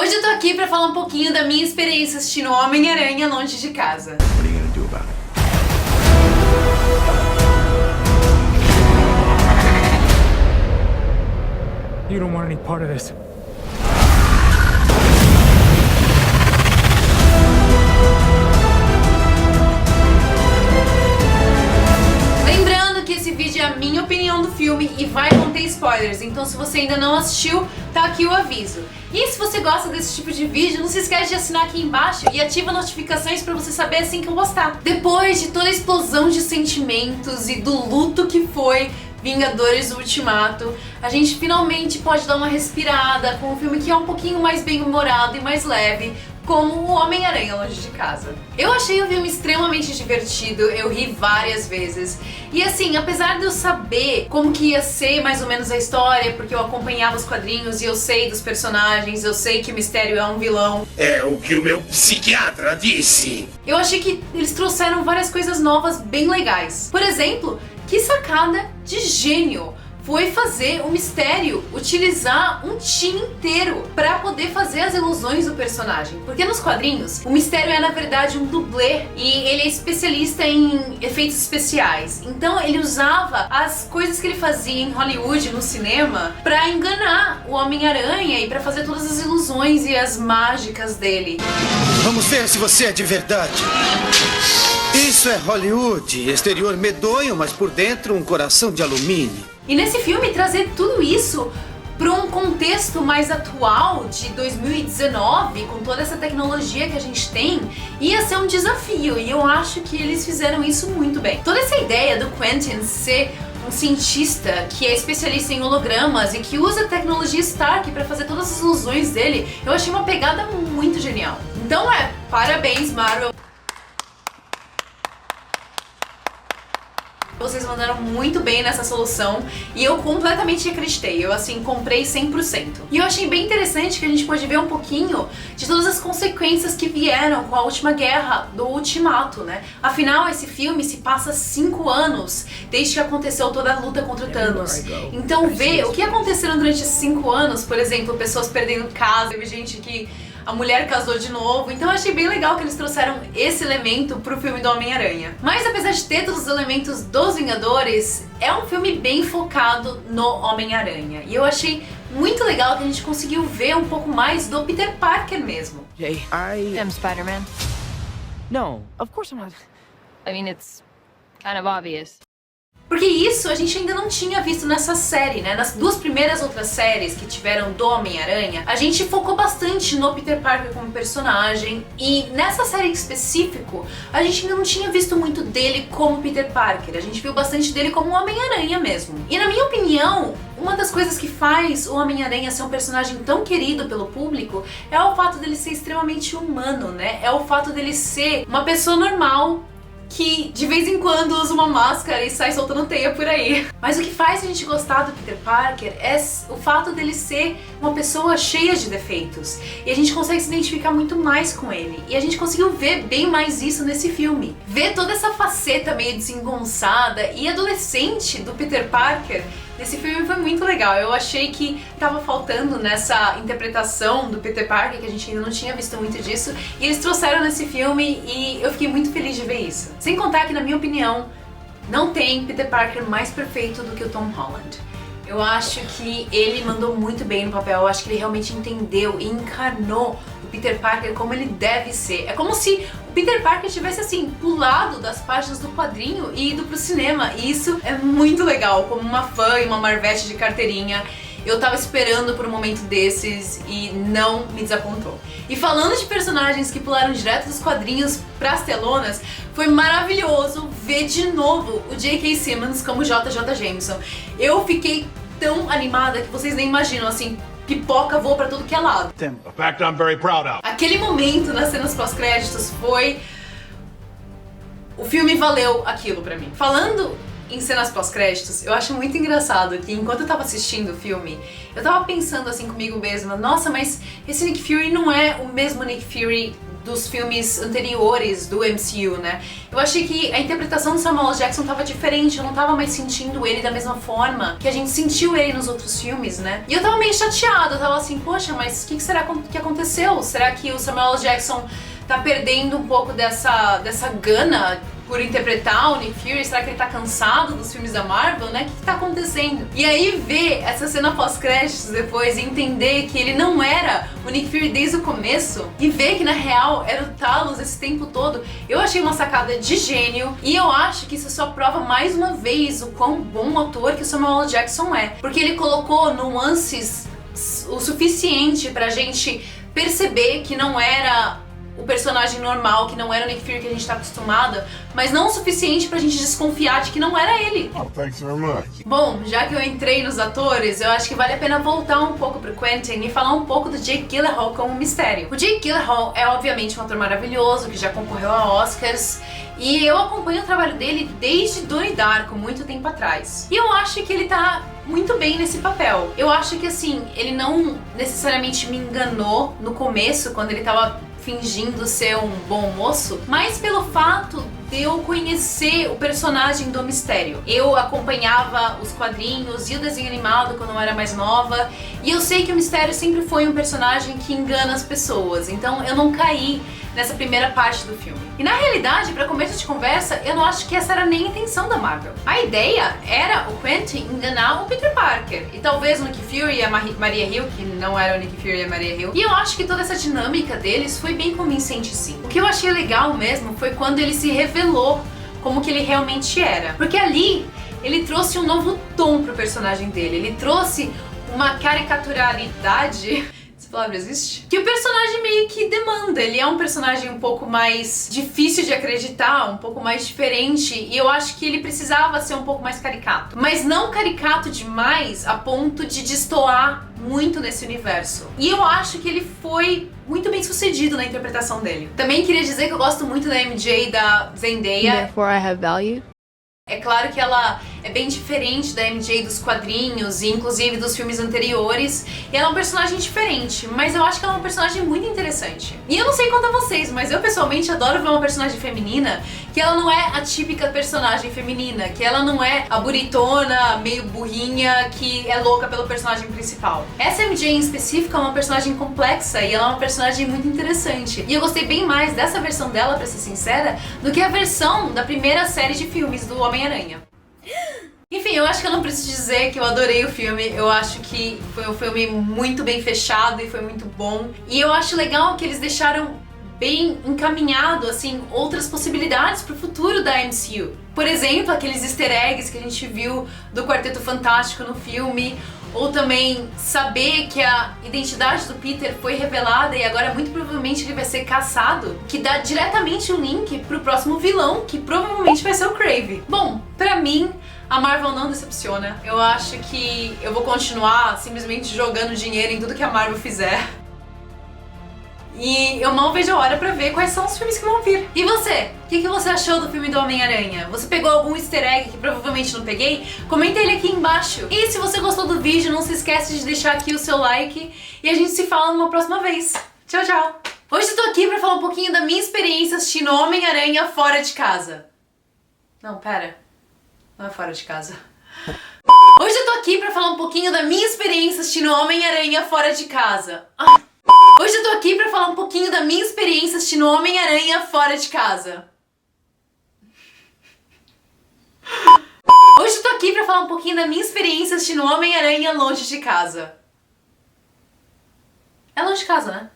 Hoje eu tô aqui pra falar um pouquinho da minha experiência assistindo Homem-Aranha Longe de Casa. What are you gonna do about it? You don't want any part of this. Lembrando que esse vídeo é a minha opinião do filme e vai conter spoilers, então se você ainda não assistiu, tá aqui o aviso. E se você gosta desse tipo de vídeo, não se esquece de assinar aqui embaixo e ativa notificações pra você saber assim que eu postar. Depois de toda a explosão de sentimentos e do luto que foi Vingadores Ultimato, a gente finalmente pode dar uma respirada com um filme que é um pouquinho mais bem-humorado e mais leve, como o Homem-Aranha Longe de Casa. Eu achei o filme extremamente divertido, eu ri várias vezes. E assim, apesar de eu saber como que ia ser mais ou menos a história, porque eu acompanhava os quadrinhos e eu sei dos personagens, eu sei que o Mistério é um vilão. É o que o meu psiquiatra disse. Eu achei que eles trouxeram várias coisas novas bem legais. Por exemplo, que sacada de gênio foi fazer o Mistério utilizar um time inteiro pra poder fazer as ilusões do personagem. Porque nos quadrinhos, o Mistério é na verdade um dublê e ele é especialista em efeitos especiais. Então ele usava as coisas que ele fazia em Hollywood, no cinema, pra enganar o Homem-Aranha e pra fazer todas as ilusões e as mágicas dele. Vamos ver se você é de verdade. Isso é Hollywood, exterior medonho, mas por dentro um coração de alumínio. E nesse filme trazer tudo isso para um contexto mais atual de 2019, com toda essa tecnologia que a gente tem, ia ser um desafio e eu acho que eles fizeram isso muito bem. Toda essa ideia do Quentin ser um cientista que é especialista em hologramas e que usa a tecnologia Stark para fazer todas as ilusões dele, eu achei uma pegada muito genial. Então parabéns Marvel. Vocês mandaram muito bem nessa solução e eu completamente acreditei, eu assim comprei 100%. E eu achei bem interessante que a gente pôde ver um pouquinho de todas as consequências que vieram com a última guerra do Ultimato, né? Afinal, esse filme se passa 5 anos desde que aconteceu toda a luta contra o Thanos. Então ver o que aconteceram durante esses 5 anos, por exemplo, pessoas perdendo casa, teve gente que a mulher casou de novo, então eu achei bem legal que eles trouxeram esse elemento pro filme do Homem-Aranha. Mas apesar de ter todos os elementos dos Vingadores, é um filme bem focado no Homem-Aranha. E eu achei muito legal que a gente conseguiu ver um pouco mais do Peter Parker mesmo. Jay, I'm Spider-Man. No, of course I'm not. I mean, it's kind of obvious. Porque isso a gente ainda não tinha visto nessa série, né? Nas 2 primeiras outras séries que tiveram do Homem-Aranha, a gente focou bastante no Peter Parker como personagem e nessa série em específico, a gente ainda não tinha visto muito dele como Peter Parker, a gente viu bastante dele como Homem-Aranha mesmo. E na minha opinião, uma das coisas que faz o Homem-Aranha ser um personagem tão querido pelo público é o fato dele ser extremamente humano, né? É o fato dele ser uma pessoa normal, que de vez em quando usa uma máscara e sai soltando teia por aí. Mas o que faz a gente gostar do Peter Parker é o fato dele ser uma pessoa cheia de defeitos. E a gente consegue se identificar muito mais com ele. E a gente conseguiu ver bem mais isso nesse filme. Ver toda essa faceta meio desengonçada e adolescente do Peter Parker nesse filme foi muito legal. Eu achei que tava faltando nessa interpretação do Peter Parker, que a gente ainda não tinha visto muito disso, e eles trouxeram nesse filme e eu fiquei muito feliz de ver isso. Sem contar que, na minha opinião, não tem Peter Parker mais perfeito do que o Tom Holland. Eu acho que ele mandou muito bem no papel, eu acho que ele realmente entendeu e encarnou o Peter Parker como ele deve ser. É como se o Peter Parker tivesse assim, pulado das páginas do quadrinho e ido pro cinema, e isso é muito legal. Como uma fã e uma Marvete de carteirinha, eu tava esperando por um momento desses e não me desapontou. E falando de personagens que pularam direto dos quadrinhos pras telonas, foi maravilhoso ver de novo o J.K. Simmons como JJ Jameson. Eu fiquei tão animada que vocês nem imaginam, assim, pipoca voa pra tudo que é lado. A fact I'm very proud of. Aquele momento nas cenas pós-créditos foi... O filme valeu aquilo pra mim. Falando em cenas pós-créditos, eu acho muito engraçado que enquanto eu tava assistindo o filme, eu tava pensando assim comigo mesma, nossa, mas esse Nick Fury não é o mesmo Nick Fury dos filmes anteriores do MCU, né? Eu achei que a interpretação do Samuel L. Jackson tava diferente, eu não tava mais sentindo ele da mesma forma que a gente sentiu ele nos outros filmes, né? E eu tava meio chateada, eu tava assim, poxa, mas o que será que aconteceu? Será que o Samuel L. Jackson tá perdendo um pouco dessa gana por interpretar o Nick Fury? Será que ele tá cansado dos filmes da Marvel, né? O que tá acontecendo? E aí ver essa cena pós-créditos depois e entender que ele não era o Nick Fury desde o começo e ver que na real era o Talos esse tempo todo, eu achei uma sacada de gênio e eu acho que isso só prova mais uma vez o quão bom ator que o Samuel L. Jackson é. Porque ele colocou nuances o suficiente pra gente perceber que não era o personagem normal, que não era o Nick Fury que a gente tá acostumada, mas não o suficiente pra gente desconfiar de que não era ele. Oh, thanks very much. Bom, já que eu entrei nos atores, eu acho que vale a pena voltar um pouco pro Quentin e falar um pouco do Jake Gyllenhaal como Mistério. O Jake Gyllenhaal é obviamente um ator maravilhoso, que já concorreu a Oscars, e eu acompanho o trabalho dele desde Donnie Darko, muito tempo atrás. E eu acho que ele tá muito bem nesse papel. Eu acho que assim, ele não necessariamente me enganou no começo, quando ele tava fingindo ser um bom moço, mas pelo fato de eu conhecer o personagem do Mistério. Eu acompanhava os quadrinhos e o desenho animado quando eu era mais nova, e eu sei que o Mistério sempre foi um personagem que engana as pessoas, então eu não caí nessa primeira parte do filme. E na realidade, para começo de conversa, eu não acho que essa era nem a intenção da Marvel. A ideia era o Quentin enganar o Peter Parker, e talvez o Nick Fury e a Maria Hill, que não era o Nick Fury e a Maria Hill. E eu acho que toda essa dinâmica deles foi bem convincente, sim. O que eu achei legal mesmo foi quando ele se revelou como que ele realmente era. Porque ali, ele trouxe um novo tom pro personagem dele. Ele trouxe uma caricaturalidade... essa palavra existe? Que o personagem meio que demanda. Ele é um personagem um pouco mais difícil de acreditar, um pouco mais diferente, e eu acho que ele precisava ser um pouco mais caricato. Mas não caricato demais a ponto de destoar muito nesse universo. E eu acho que ele foi muito bem sucedido na interpretação dele. Também queria dizer que eu gosto muito da MJ da Zendaya. Therefore I have value. É claro que ela é bem diferente da MJ dos quadrinhos e inclusive dos filmes anteriores, e ela é um personagem diferente, mas eu acho que ela é uma personagem muito interessante. E eu não sei quanto a vocês, mas eu pessoalmente adoro ver uma personagem feminina que ela não é a típica personagem feminina, que ela não é a bonitona, meio burrinha, que é louca pelo personagem principal. Essa MJ em específico é uma personagem complexa e ela é uma personagem muito interessante. E eu gostei bem mais dessa versão dela, pra ser sincera, do que a versão da primeira série de filmes do Homem-Aranha. Enfim, eu acho que eu não preciso dizer que eu adorei o filme. Eu acho que foi um filme muito bem fechado e foi muito bom. E eu acho legal que eles deixaram bem encaminhado, assim, outras possibilidades pro futuro da MCU. Por exemplo, aqueles easter eggs que a gente viu do Quarteto Fantástico no filme, ou também saber que a identidade do Peter foi revelada e agora muito provavelmente ele vai ser caçado, que dá diretamente um link pro próximo vilão, que provavelmente vai ser o Crave. Bom, pra mim, a Marvel não decepciona. Eu acho que eu vou continuar simplesmente jogando dinheiro em tudo que a Marvel fizer. E eu mal vejo a hora pra ver quais são os filmes que vão vir. E você? O que você achou do filme do Homem-Aranha? Você pegou algum easter egg que provavelmente não peguei? Comenta ele aqui embaixo. E se você gostou do vídeo, não se esquece de deixar aqui o seu like. E a gente se fala numa próxima vez. Tchau, tchau! Hoje eu tô aqui pra falar um pouquinho da minha experiência assistindo Homem-Aranha fora de casa. Não, pera. Não é fora de casa. Hoje eu tô aqui pra falar um pouquinho da minha experiência assistindo Homem-Aranha fora de casa. Hoje eu tô aqui pra falar um pouquinho da minha experiência assistindo Homem-Aranha fora de casa. Hoje eu tô aqui pra falar um pouquinho da minha experiência assistindo Homem-Aranha longe de casa. É longe de casa, né?